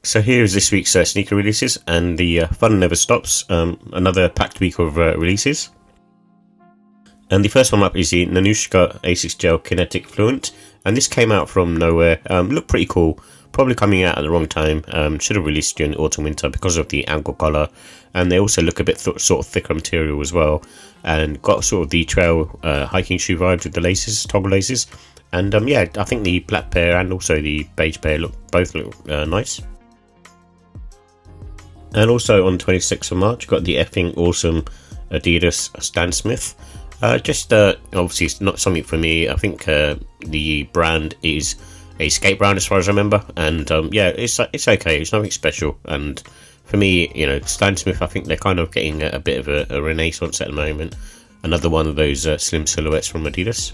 So here is this week's sneaker releases, and the fun never stops. Another packed week of releases. And the first one up is the Nanushka Asics Gel-kinetic Fluent, and this came out from nowhere. Looked pretty cool, probably coming out at the wrong time. Should have released during the autumn winter because of the ankle collar, and they also look a bit sort of thicker material as well, and got sort of the trail hiking shoe vibes with the laces, toggle laces. And yeah, I think the black pair and also the beige pair both look nice. And also on 26th of March, got the effing awesome Adidas Stan Smith. Obviously it's not something for me. I think the brand is a skate brand as far as I remember, and yeah, it's okay. It's nothing special. And for me, you know, Stan Smith, I think they're kind of getting a bit of a renaissance at the moment. Another one of those slim silhouettes from Adidas.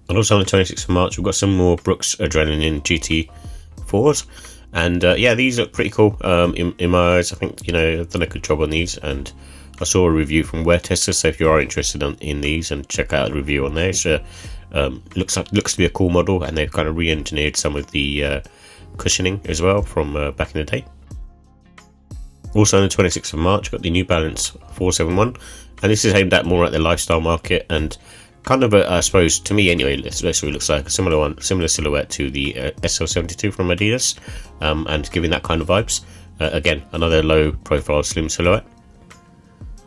And also on the 26th of March, we've got some more Brooks Adrenaline GT4s. And yeah, these look pretty cool in my eyes. I think, you know, I've done a good job on these, and I saw a review from Wear Tester, so if you are interested in these, and check out the review on there. So looks to be a cool model, and they've kind of re-engineered some of the cushioning as well from back in the day. Also on the 26th of March, got the New Balance 471, and this is aimed at more at the lifestyle market, and kind of I suppose, to me anyway, this looks like a similar silhouette to the SL72 from Adidas, and giving that kind of vibes. Again, another low profile slim silhouette.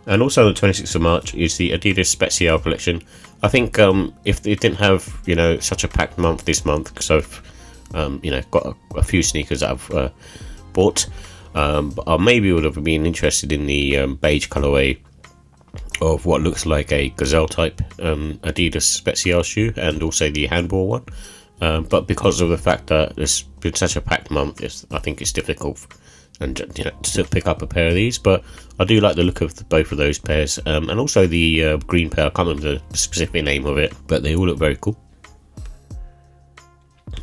And also on the 26th of March is the Adidas SPZL collection. I think if it didn't have, you know, such a packed month this month, because I've you know, got a few sneakers that I've bought, but I maybe would have been interested in the beige colorway of what looks like a gazelle type Adidas SPZL shoe, and also the handball one, but because of the fact that it's been such a packed month, I think it's difficult and, you know, to pick up a pair of these. But I do like the look of both of those pairs, and also the green pair. I can't remember the specific name of it, but they all look very cool.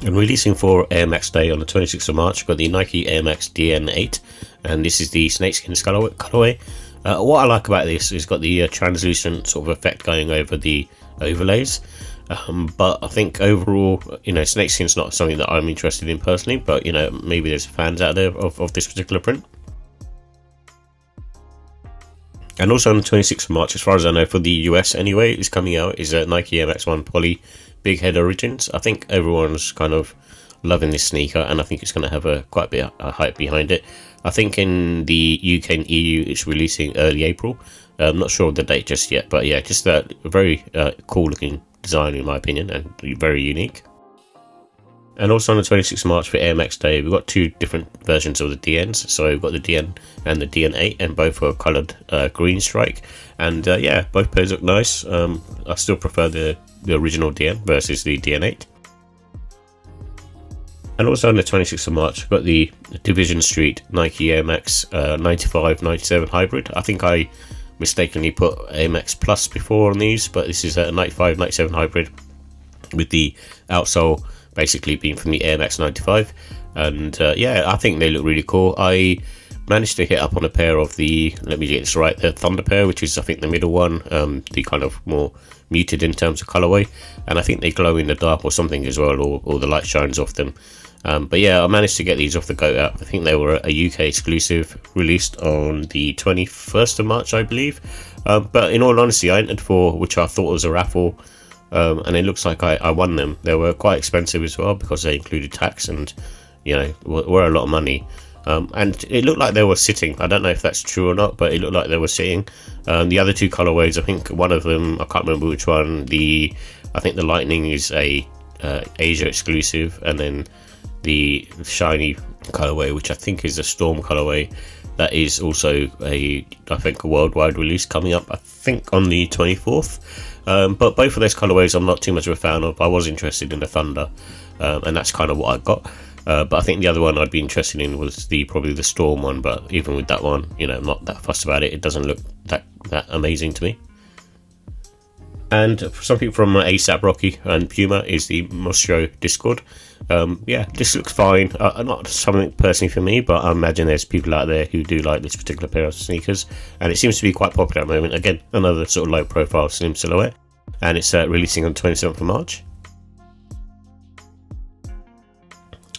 And releasing for Air Max Day on the 26th of March, got the Nike Air Max DN8, and this is the snakeskin colorway. What I like about this is got the translucent sort of effect going over the overlays, but I think overall, you know, snakeskin's not something that I'm interested in personally, but, you know, maybe there's fans out there of this particular print. And also on the 26th of March, as far as I know, for the US anyway, is coming out is a Nike Air Max 1 Poly Big Head Origins. I think everyone's kind of loving this sneaker, and I think it's going to have quite a bit of hype behind it. I think in the UK and EU it's releasing early April. I'm not sure of the date just yet, but yeah, just a very cool looking design in my opinion, and very unique. And also on the 26th of March for Air Max Day, we've got two different versions of the DNs. So we've got the DN and the DN8, and both are coloured green stripe. And yeah, both pairs look nice. I still prefer the original DN versus the DN8. And also on the 26th of March, I've got the Division Street Nike Air Max 95-97 Hybrid. I think I mistakenly put Air Max Plus before on these, but this is a 95-97 Hybrid with the outsole basically being from the Air Max 95. And yeah, I think they look really cool. I managed to hit up on a pair of the, let me get this right, the Thunder pair, which is I think the middle one, the kind of more muted in terms of colorway, and I think they glow in the dark or something as well, or the light shines off them. But yeah, I managed to get these off the Goat app. I think they were a UK exclusive, released on the 21st of March, I believe. But in all honesty, I entered for, which I thought was a raffle, and it looks like I won them. They were quite expensive as well, because they included tax, and, you know, were a lot of money. And it looked like they were sitting. I don't know if that's true or not, but it looked like they were sitting. The other two colorways, I think one of them, I can't remember which one. I think the Lightning is a Asia exclusive, and then the shiny colorway, which I think is a Storm colorway, that is also I think a worldwide release coming up, I think on the 24th. But both of those colorways I'm not too much of a fan of. I was interested in the Thunder, and that's kind of what I got. But I think the other one I'd be interested in was probably the Storm one, but even with that one, you know, I'm not that fussed about it. It doesn't look that amazing to me. And something from ASAP Rocky and Puma is the Mostro Discord. Yeah, this looks fine. Not something personally for me, but I imagine there's people out there who do like this particular pair of sneakers, and it seems to be quite popular at the moment. Again, another sort of low profile slim silhouette, and it's releasing on 27th of March.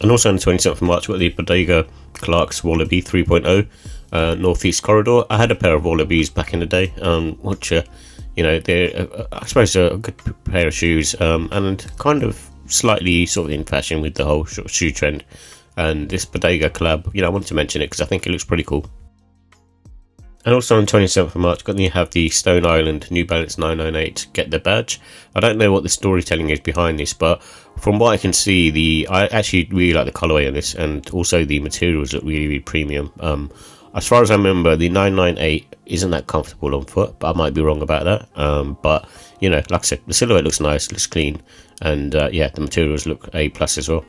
And also on the 27th of March, we've got the Bodega Clark's Wallaby 3.0 Northeast Corridor. I had a pair of Wallabies back in the day, which they're I suppose a good pair of shoes, and kind of slightly sort of in fashion with the whole sort of shoe trend. And this Bodega collab, I wanted to mention it because I think it looks pretty cool. And also on 27th of March, you have the Stone Island New Balance 998 Get the Badge. I don't know what the storytelling is behind this, but from what I can see, I actually really like the colorway on this, and also the materials look really, really premium. As far as I remember, the 998 isn't that comfortable on foot, but I might be wrong about that. But like I said, the silhouette looks nice, looks clean, and the materials look A+ as well.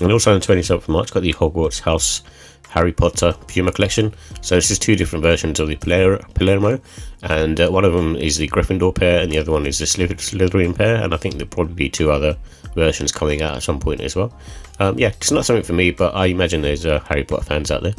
And also on the 27th of March, got the Hogwarts House Harry Potter Puma collection. So this is two different versions of the Palermo, and one of them is the Gryffindor pair and the other one is the Slytherin pair, and I think there'll probably be two other versions coming out at some point as well. It's not something for me, but I imagine there's Harry Potter fans out there.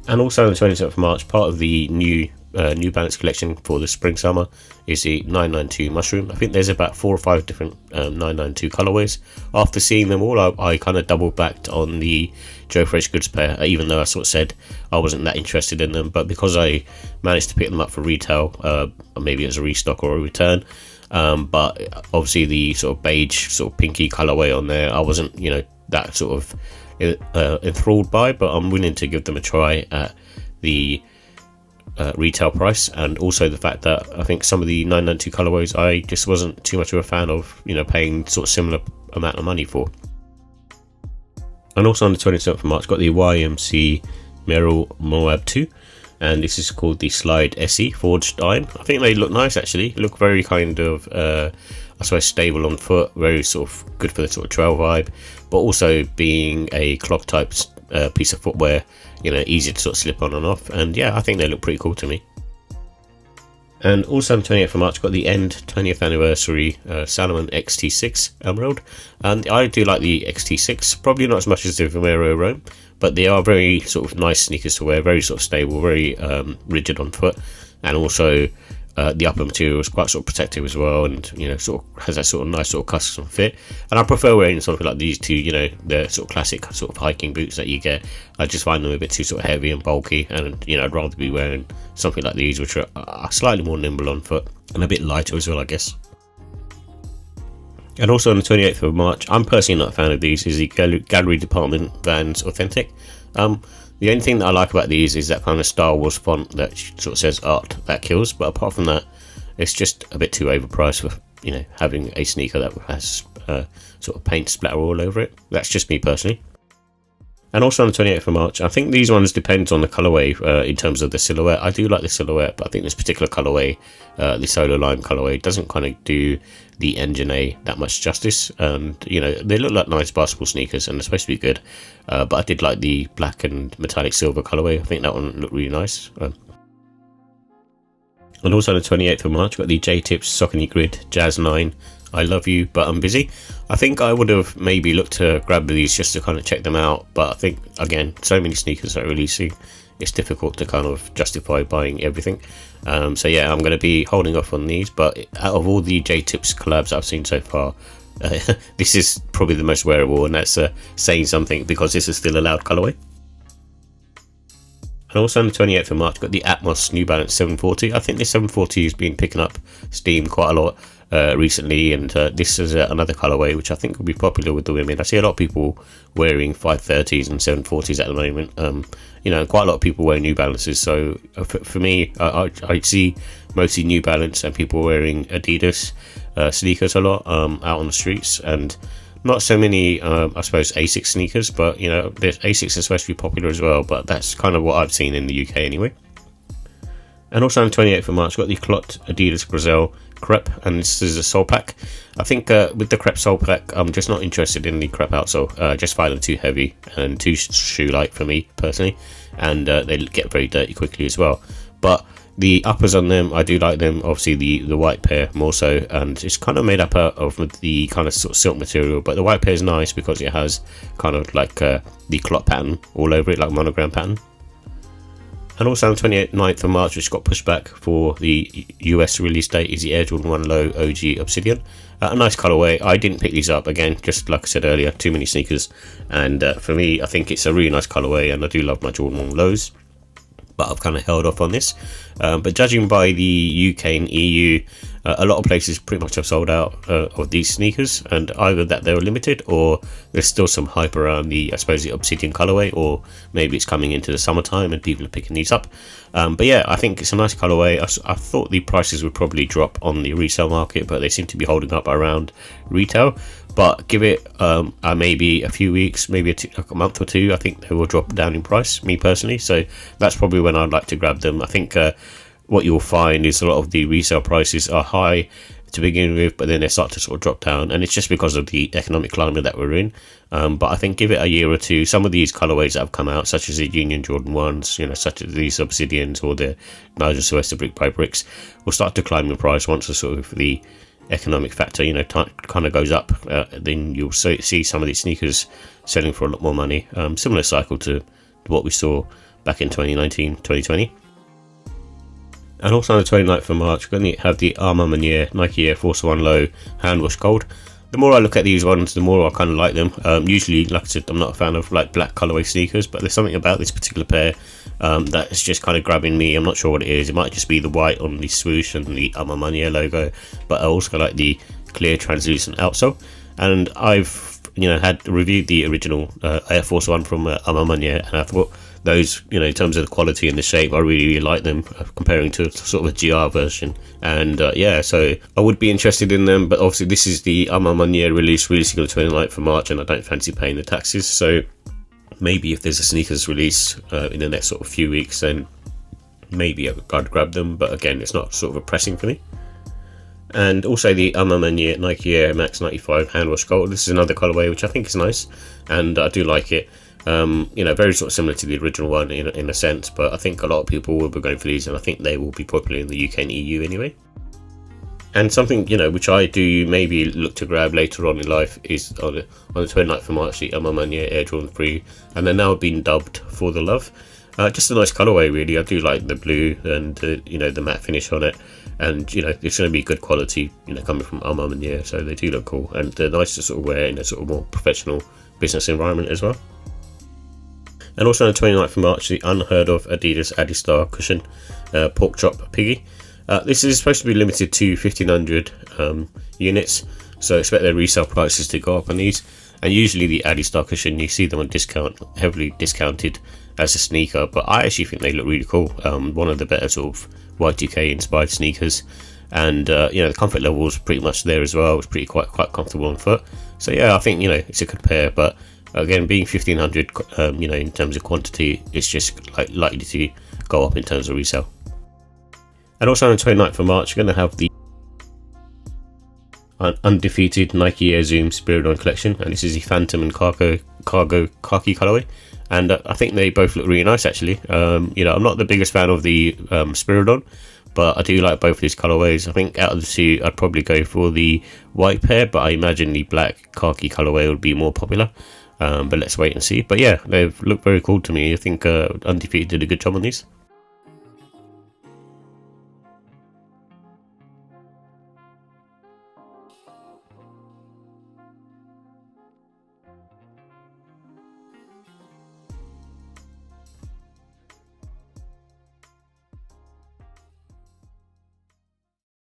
And also on the 27th of March, part of the New Balance collection for the spring summer is the 992 Mushroom. I think there's about 4 or 5 different 992 colorways. After seeing them all, I kind of double backed on the Joe Fresh Goods pair, even though I sort of said I wasn't that interested in them, but because I managed to pick them up for retail, maybe as a restock or a return, but obviously the sort of beige sort of pinky colorway on there I wasn't that sort of enthralled by, but I'm willing to give them a try at the retail price, and also the fact that I think some of the 992 colorways I just wasn't too much of a fan of paying sort of similar amount of money for. And also on the 27th of March, got the YMC Merrell Moab 2, and this is called the Slide SE Forged Iron. I think they look nice actually, look very kind of I suppose stable on foot, very sort of good for the sort of trail vibe, but also being a clog type piece of footwear, easy to sort of slip on and off, and I think they look pretty cool to me. And also on 28th of March, got the End 20th Anniversary Salomon XT6 Emerald, and I do like the XT6, probably not as much as the Vomero Rome, but they are very sort of nice sneakers to wear, very sort of stable, very rigid on foot, and also the upper material is quite sort of protective as well, and sort of has that sort of nice sort of custom fit. And I prefer wearing something like these to the sort of classic sort of hiking boots that you get. I just find them a bit too sort of heavy and bulky, and I'd rather be wearing something like these, which are slightly more nimble on foot and a bit lighter as well, I guess. And also on the 28th of March, I'm personally not a fan of these, is the Gallery Department Vans Authentic. The only thing that I like about these is that kind of Star Wars font that sort of says "Art That Kills," but apart from that, it's just a bit too overpriced for having a sneaker that has sort of paint splatter all over it. That's just me personally. And also on the 28th of March, I think these ones depend on the colorway in terms of the silhouette. I do like the silhouette, but I think this particular colorway, the Solo Lime colorway, doesn't kind of do the Engine A that much justice. And they look like nice basketball sneakers and they're supposed to be good, but I did like the black and metallic silver colorway. I think that one looked really nice. And also on the 28th of March, got the J-Tips Saucony Grid Jazz 9 I Love You But I'm Busy. I think I would have maybe looked to grab these just to kind of check them out, but I think again, so many sneakers are releasing, it's difficult to kind of justify buying everything. I'm going to be holding off on these, but out of all the J-Tips collabs I've seen so far, this is probably the most wearable, and that's saying something because this is still a loud colorway. And also on the 28th of March, got the Atmos New Balance 740. I think this 740 has been picking up steam quite a lot recently, and this is another colorway which I think will be popular with the women. I see a lot of people wearing 530s and 740s at the moment, quite a lot of people wear New Balances, so for me, I see mostly New Balance and people wearing Adidas sneakers a lot out on the streets, and not so many I suppose Asics sneakers, but Asics are supposed to be popular as well, but that's kind of what I've seen in the UK anyway. And also on the 28th of March, got the Clot Adidas Gazelle Crepe, and this is a sole pack. I think with the Crepe sole pack, I'm just not interested in the Crepe outsole. I just find them too heavy and too shoe-like for me personally, and they get very dirty quickly as well. But the uppers on them, I do like them. Obviously the white pair more so, and it's kind of made up of the kind of sort of silk material, but the white pair is nice because it has kind of like the clot pattern all over it, like monogram pattern. And also on the 29th of March, which got pushed back for the US release date, is the Air Jordan 1 Low OG Obsidian. A nice colorway. I didn't pick these up, again, just like I said earlier, too many sneakers, and for me, I think it's a really nice colorway, and I do love my Jordan 1 lows, but I've kind of held off on this. But judging by the UK and EU, a lot of places pretty much have sold out of these sneakers, and either that they were limited, or there's still some hype around the, I suppose, the Obsidian colorway, or maybe it's coming into the summertime and people are picking these up. But yeah, I think it's a nice colorway. I thought the prices would probably drop on the resale market, but they seem to be holding up around retail. But give it maybe a few weeks, maybe a month or two, I think they will drop down in price, me personally. So that's probably when I'd like to grab them. I think what you'll find is a lot of the resale prices are high to begin with, but then they start to sort of drop down, and it's just because of the economic climate that we're in. But I think give it a year or two, some of these colorways that have come out, such as the Union Jordan 1s, such as these Obsidians or the Nigel Sylvester Brick by Bricks, will start to climb in price once the sort of the economic factor kind of goes up. Then you'll see some of these sneakers selling for a lot more money. Similar cycle to what we saw back in 2019, 2020. And also on the 29th of March, we're going to have the Ma Maniere Nike Air Force 1 Low hand wash gold. The more I look at these ones, the more I kind of like them. Usually, like I said, I'm not a fan of like black colorway sneakers, but there's something about this particular pair that's just kind of grabbing me. I'm not sure what it is. It might just be the white on the swoosh and the Ma Maniere logo, but I also like the clear translucent outsole. And I've had reviewed the original Air Force 1 from Ma Maniere, and I thought those, in terms of the quality and the shape, I really like them comparing to sort of a GR version. And yeah, so I would be interested in them, but obviously this is the Ma Maniere releasing on the 29th of March, and I don't fancy paying the taxes. So maybe if there's a sneakers release in the next sort of few weeks, then maybe I'd grab them, but again, it's not sort of a pressing for me. And also the Ma Maniere Nike Air Max 95 hand wash gold. This is another colorway which I think is nice, and I do like it. Very sort of similar to the original one in a sense, but I think a lot of people will be going for these, and I think they will be popular in the UK and EU anyway. And something which I do maybe look to grab later on in life is on the 29th of March, the Ma Maniere Air Jordan 3, and they're now being dubbed For the Love. Just a nice colorway, really. I do like the blue and the matte finish on it, and it's going to be good quality coming from Ma Maniere, so they do look cool, and they're nice to sort of wear in a sort of more professional business environment as well. And also on the 29th of March, the Unheardof Adidas Adistar Cushion Pork Chop Piggy. This is supposed to be limited to 1,500 units, so expect their resale prices to go up on these. And usually the Adistar Cushion, you see them on discount, heavily discounted as a sneaker, but I actually think they look really cool. One of the better sort of Y2K inspired sneakers, and the comfort level is pretty much there as well. It's quite comfortable on foot. So yeah, I think it's a good pair, but again, being 1,500, in terms of quantity, it's just likely to go up in terms of resale. And also on the 29th of March, we're going to have the Undefeated Nike Air Zoom Spiridon collection, and this is the Phantom and Cargo khaki colorway, and I think they both look really nice actually. I'm not the biggest fan of the Spiridon, but I do like both of these colorways. I think out of the two, I'd probably go for the white pair, but I imagine the black khaki colorway would be more popular. But let's wait and see. But yeah, they've looked very cool to me. I think Undefeated did a good job on these.